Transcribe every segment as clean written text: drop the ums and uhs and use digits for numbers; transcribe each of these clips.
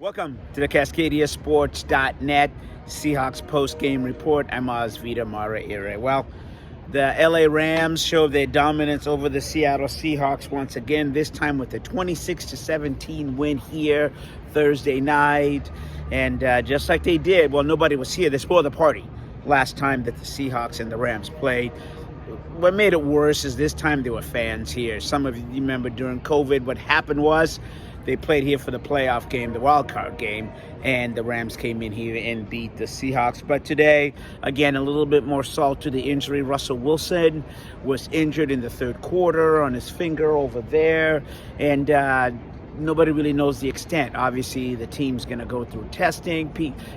Welcome to the CascadiaSports.net Seahawks post-game report. I'm Oz Vita Mara Ire. Well, the LA Rams show their dominance over the Seattle Seahawks once again, this time with a 26-17 win here Thursday night. And just like they did, well, nobody was here. They spoiled the party last time that the Seahawks and the Rams played. What made it worse is this time there were fans here. Some of you remember during COVID, what happened was they played here for the playoff game, the wild card game, and the Rams came in here and beat the Seahawks. But today, again, a little bit more salt to the injury. Russell Wilson was injured in the third quarter on his finger over there, and nobody really knows the extent. Obviously, the team's going to go through testing.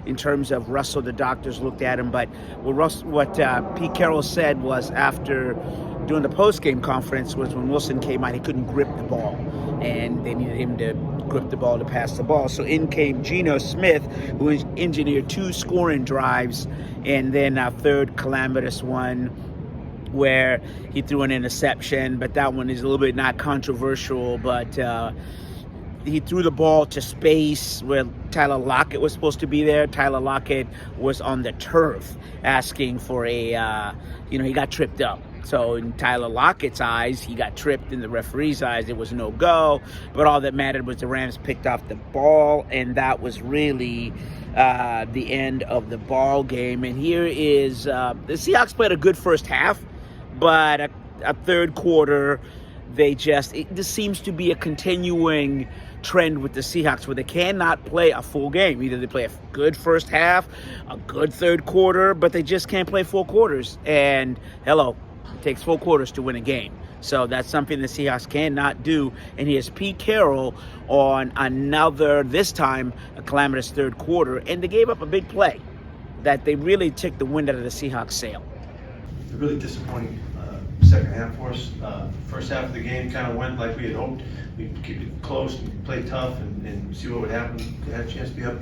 In terms of Russell, the doctors looked at him, but what Pete Carroll said was after doing the post-game conference was when Wilson came out, he couldn't grip the ball, and they needed him to grip the ball to pass the ball. So in came Geno Smith, who engineered 2 scoring drives, and then a third calamitous one where he threw an interception, but that one is a little bit not controversial, but he threw the ball to space where Tyler Lockett was supposed to be there. Tyler Lockett was on the turf asking for he got tripped up. So in Tyler Lockett's eyes, he got tripped. In the referee's eyes, it was no go. But all that mattered was the Rams picked off the ball, and that was really the end of the ball game. And here is the Seahawks played a good first half, but a third quarter, this seems to be a continuing trend with the Seahawks where they cannot play a full game. Either they play a good first half, a good third quarter, but they just can't play full quarters. And it takes full quarters to win a game. So that's something the Seahawks cannot do. And here's Pete Carroll on another, this time, a calamitous third quarter. And they gave up a big play that they really took the wind out of the Seahawks' sail. It's a really disappointing second half for us. First half of the game kind of went like we had hoped. We keep it close and play tough and see what would happen. We had a chance to be up,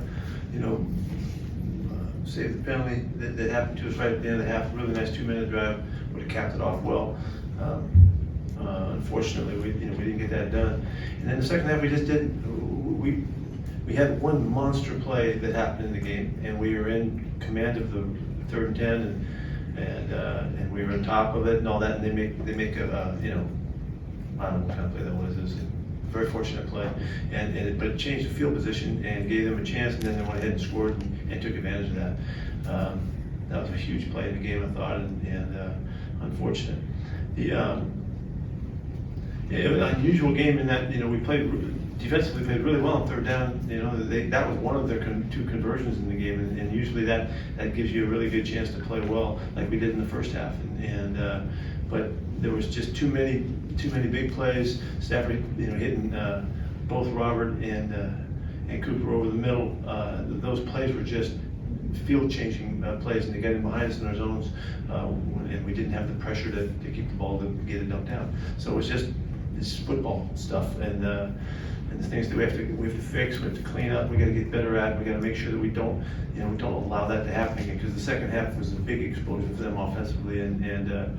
save the penalty that happened to us right at the end of the half. Really nice 2-minute drive. Would have capped it off well. Unfortunately, we didn't get that done. And then the second half, we just didn't. We had one monster play that happened in the game, and we were in command of the 3rd and 10, and we were on top of it and all that. And they make a I don't know what kind of play that was. It was a very fortunate play, but it changed the field position and gave them a chance, and then they went ahead and scored and took advantage of that. That was a huge play in the game, I thought, and unfortunate. It was an unusual game in that we defensively played really well on third down. That was one of their 2 conversions in the game, and usually that gives you a really good chance to play well, like we did in the first half. But there was just too many big plays. Stafford, hitting both Robert and Cooper over the middle. Those plays were just field-changing plays, and they got in behind us in our zones, and we didn't have the pressure to keep the ball to get it dumped down. So it was just this football stuff, and the things that we have to fix, we have to clean up, we got to get better at. We got to make sure that we don't allow that to happen again, because the second half was a big explosion for them offensively, and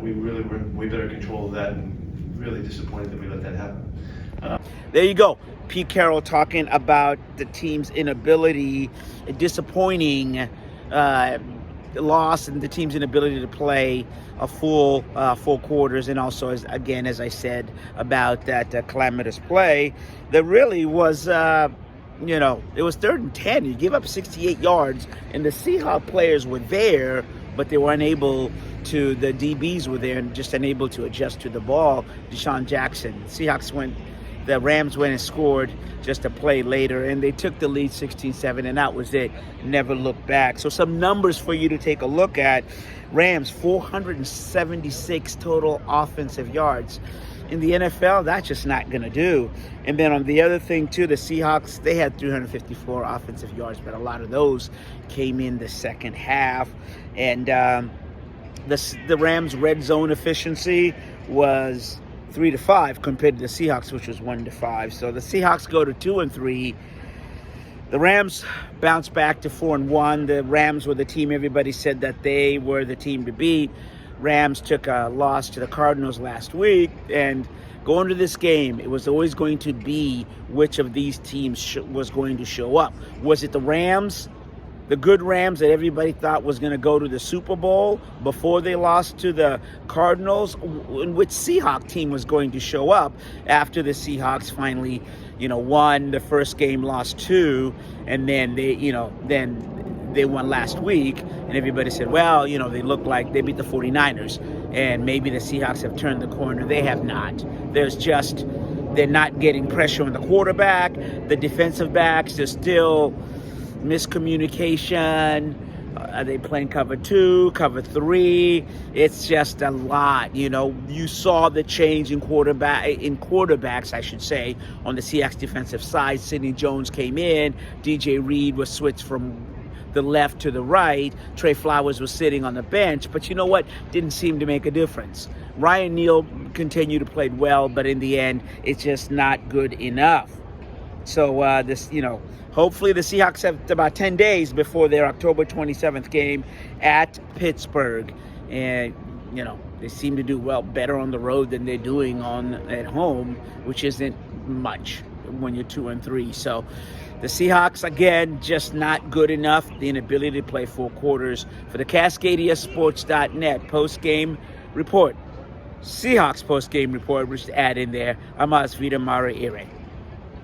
we really were in way better control of that, and really disappointed that we let that happen. There you go. Pete Carroll talking about the team's inability, a disappointing loss, and the team's inability to play a full quarters, and also, as I said, about that calamitous play that really was, it was 3rd and 10. You give up 68 yards, and the Seahawks players were there, but they were unable to, the DBs were there and just unable to adjust to the ball. Deshaun Jackson, the Rams went and scored just a play later, and they took the lead 16-7, and that was it. Never looked back. So some numbers for you to take a look at. Rams, 476 total offensive yards. In the NFL, that's just not going to do. And then on the other thing, too, the Seahawks, they had 354 offensive yards, but a lot of those came in the second half. And the Rams' red zone efficiency was 3-5 compared to the Seahawks, which was 1-5. So the Seahawks go to 2-3. The Rams bounced back to 4-1. The Rams were the team everybody said that they were the team to beat. Rams took a loss to the Cardinals last week, and Going to this game, it was always going to be which of these teams was going to show up. Was it the Rams? The good Rams that everybody thought was going to go to the Super Bowl before they lost to the Cardinals, in which Seahawk team was going to show up after the Seahawks finally, won the first game, lost 2, and then they won last week, and everybody said, well, they look like they beat the 49ers, and maybe the Seahawks have turned the corner. They have not. They're not getting pressure on the quarterback. The defensive backs, they're still miscommunication. Are they playing cover 2, cover 3? It's just a lot. You saw the change in quarterbacks, I should say, on the Seahawks defensive side. Sidney Jones came in. DJ Reed was switched from the left to the right. Trey Flowers was sitting on the bench. But you know what? Didn't seem to make a difference. Ryan Neal continued to play well, but in the end, it's just not good enough. So hopefully the Seahawks have about 10 days before their October 27th game at Pittsburgh. And, they seem to do better on the road than they're doing at home, which isn't much when you're 2-3. So the Seahawks, again, just not good enough. The inability to play 4 quarters. For the CascadiaSports.net post-game report, Seahawks post-game report, which to add in there, I'm Osvita Mara Ire.